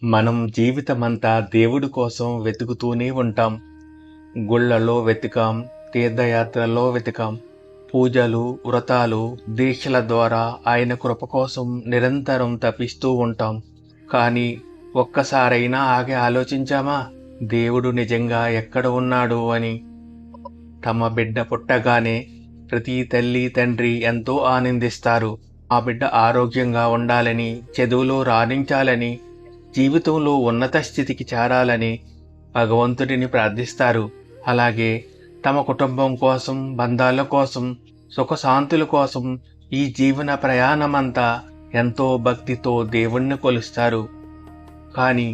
మనం జీవితమంతా దేవుడి కోసం వెతుకుతూనే ఉంటాం. గుళ్ళలో వెతికాం, తీర్థయాత్రల్లో వెతికాం, పూజలు, వ్రతాలు, దీక్షల ద్వారా ఆయన కృప కోసం నిరంతరం తపిస్తూ ఉంటాం. కానీ ఒక్కసారైనా ఆగి ఆలోచించామా? దేవుడు నిజంగా ఎక్కడ ఉన్నాడు అని? తమ బిడ్డ పుట్టగానే ప్రతి తల్లి, తండ్రి ఎంతో ఆనందిస్తారు. ఆ బిడ్డ ఆరోగ్యంగా ఉండాలని, చదువులో రాణించాలని, జీవితంలో ఉన్నత స్థితికి చేరాలని భగవంతుడిని ప్రార్థిస్తారు. అలాగే తమ కుటుంబం కోసం, బంధాల కోసం, సుఖశాంతుల కోసం ఈ జీవన ప్రయాణమంతా ఎంతో భక్తితో దేవుణ్ణి కొలుస్తారు. కానీ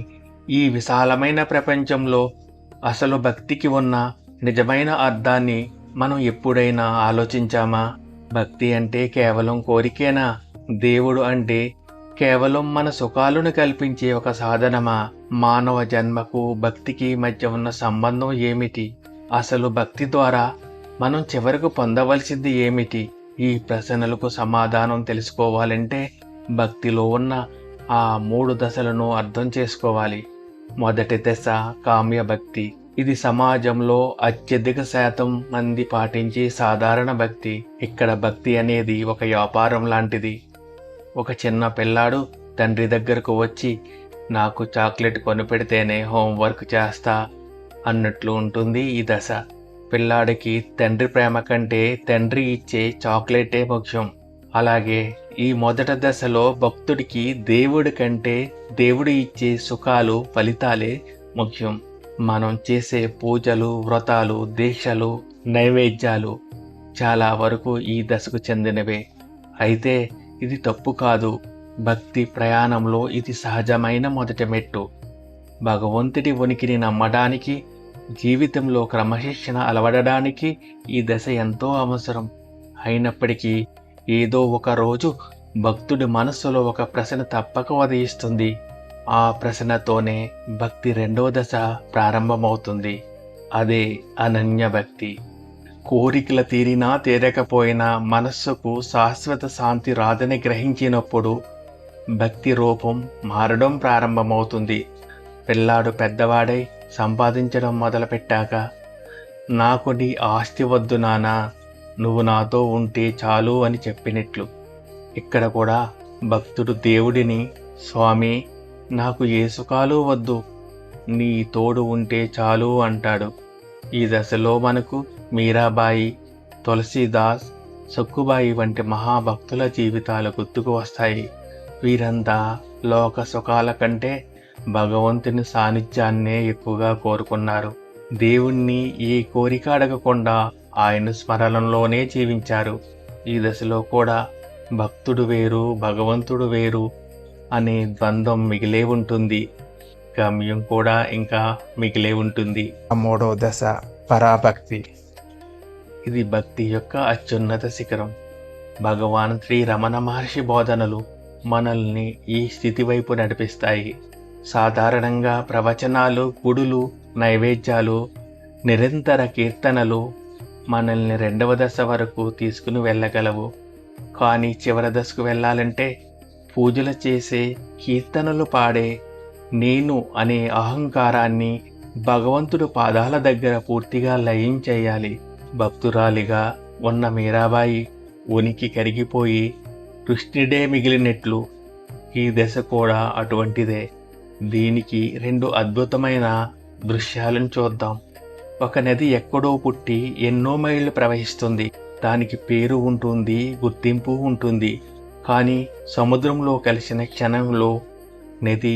ఈ విశాలమైన ప్రపంచంలో అసలు భక్తికి ఉన్న నిజమైన అర్థాన్ని మనం ఎప్పుడైనా ఆలోచించామా? భక్తి అంటే కేవలం కోరికేనా? దేవుడు అంటే కేవలం మన సుఖాలను కల్పించే ఒక సాధనమా? మానవ జన్మకు భక్తికి మధ్య ఉన్న సంబంధం ఏమిటి? అసలు భక్తి ద్వారా మనం చివరకు పొందవలసింది ఏమిటి? ఈ ప్రశ్నలకు సమాధానం తెలుసుకోవాలంటే భక్తిలో ఉన్న ఆ 3 దశలను అర్థం చేసుకోవాలి. మొదటి దశ కామ్య భక్తి. ఇది సమాజంలో అత్యధిక శాతం మంది పాటించే సాధారణ భక్తి. ఇక్కడ భక్తి అనేది ఒక వ్యాపారం లాంటిది. ఒక చిన్న పిల్లాడు తండ్రి దగ్గరకు వచ్చి, నాకు చాక్లెట్ కొనిపెడితేనే హోంవర్క్ చేస్తా అన్నట్లు ఉంటుంది ఈ దశ. పిల్లాడికి తండ్రి ప్రేమ కంటే తండ్రి ఇచ్చే చాక్లెటే ముఖ్యం. అలాగే ఈ మొదటి దశలో భక్తుడికి దేవుడి కంటే దేవుడు ఇచ్చే సుఖాలు, ఫలితాలే ముఖ్యం. మనం చేసే పూజలు, వ్రతాలు, దీక్షలు, నైవేద్యాలు చాలా వరకు ఈ దశకు చెందినవే. అయితే ఇది తప్పు కాదు. భక్తి ప్రయాణంలో ఇది సహజమైన మొదటి మెట్టు. భగవంతుడి ఉనికిని నమ్మడానికి, జీవితంలో క్రమశిక్షణ అలవడడానికి ఈ దశ ఎంతో అవసరం. అయినప్పటికీ ఏదో ఒక రోజు భక్తుడి మనస్సులో ఒక ప్రశ్న తప్పక ఉదయిస్తుంది. ఆ ప్రశ్నతోనే భక్తి 2వ దశ ప్రారంభమవుతుంది. అదే అనన్య భక్తి. కోరికలు తీరినా తీరకపోయినా మనస్సుకు శాశ్వత శాంతి రాదని గ్రహించినప్పుడు భక్తి రూపం మారడం ప్రారంభమవుతుంది. పిల్లాడు పెద్దవాడై సంపాదించడం మొదలుపెట్టాక, నాకు నీ ఆస్తి వద్దు నానా, నువ్వు నాతో ఉంటే చాలు అని చెప్పినట్లు. ఇక్కడ కూడా భక్తుడు దేవుడిని, స్వామి నాకు ఏ సుఖాలు వద్దు, నీ తోడు ఉంటే చాలు అంటాడు. ఈ దశలో మనకు మీరాబాయి, తులసీదాస్, సక్కుబాయి వంటి మహాభక్తుల జీవితాలు గుర్తుకు వస్తాయి. వీరంతా లోక సుఖాల కంటే భగవంతుని సాన్నిధ్యాన్నే ఎక్కువగా కోరుకున్నారు. దేవుణ్ణి ఏ కోరిక అడగకుండా ఆయన స్మరణలోనే జీవించారు. ఈ దశలో కూడా భక్తుడు వేరు, భగవంతుడు వేరు అనే ద్వంద్వం మిగిలే ఉంటుంది. గమ్యం కూడా ఇంకా మిగిలే ఉంటుంది. 3వ దశ పరాభక్తి. ఇది భక్తి యొక్క అత్యున్నత శిఖరం. భగవాన్ శ్రీ రమణ మహర్షి బోధనలు మనల్ని ఈ స్థితి వైపు నడిపిస్తాయి. సాధారణంగా ప్రవచనాలు, గుడులు, నైవేద్యాలు, నిరంతర కీర్తనలు మనల్ని 2వ దశ వరకు తీసుకుని వెళ్ళగలవు. కానీ చివరి దశకు వెళ్ళాలంటే పూజలు చేసే, కీర్తనలు పాడే నేను అనే అహంకారాన్ని భగవంతుడు పాదాల దగ్గర పూర్తిగా లయం చేయాలి. భక్తురాలిగా ఉన్న మీరాబాయి ఉనికి కరిగిపోయి కృష్ణుడే మిగిలినట్లు ఈ దశ కూడా అటువంటిదే. దీనికి 2 అద్భుతమైన దృశ్యాలను చూద్దాం. ఒక నది ఎక్కడో పుట్టి ఎన్నో మైళ్ళు ప్రవహిస్తుంది. దానికి పేరు ఉంటుంది, గుర్తింపు ఉంటుంది. కానీ సముద్రంలో కలిసిన క్షణంలో నది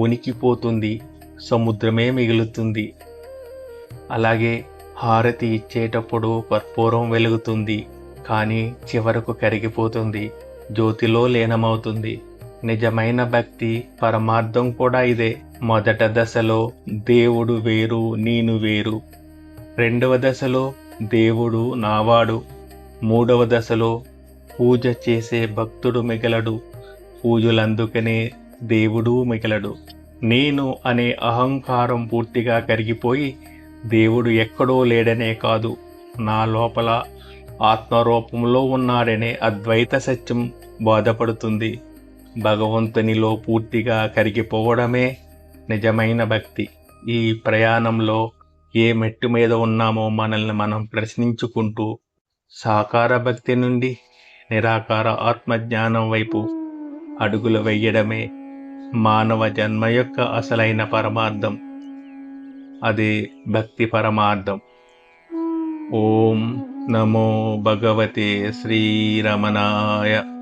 ఉనికిపోతుంది, సముద్రమే మిగులుతుంది. అలాగే హారతి ఇచ్చేటప్పుడు కర్పూరం వెలుగుతుంది, కానీ చివరకు కరిగిపోతుంది, జ్యోతిలో లీనమవుతుంది. నిజమైన భక్తి పరమార్థం కూడా ఇదే. మొదటి దశలో దేవుడు వేరు, నేను వేరు. 2వ దశలో దేవుడు నావాడు. 3వ దశలో పూజ చేసే భక్తుడు మిగలడు, పూజలందుకనే దేవుడు మిగలడు. నేను అనే అహంకారం పూర్తిగా కరిగిపోయి దేవుడు ఎక్కడో లేడనే కాదు, నా లోపల ఆత్మరూపంలో ఉన్నాడనే అద్వైత సత్యం బోధపడుతుంది. భగవంతునిలో పూర్తిగా కరిగిపోవడమే నిజమైన భక్తి. ఈ ప్రయాణంలో ఏ మెట్టు మీద ఉన్నామో మనల్ని మనం ప్రశ్నించుకుంటూ సాకార భక్తి నుండి నిరాకార ఆత్మజ్ఞానం వైపు అడుగులు వేయడమే మానవ జన్మ యొక్క అసలైన పరమార్థం. అదే భక్తి పరమార్థం. ఓం నమో భగవతే శ్రీరమణాయ.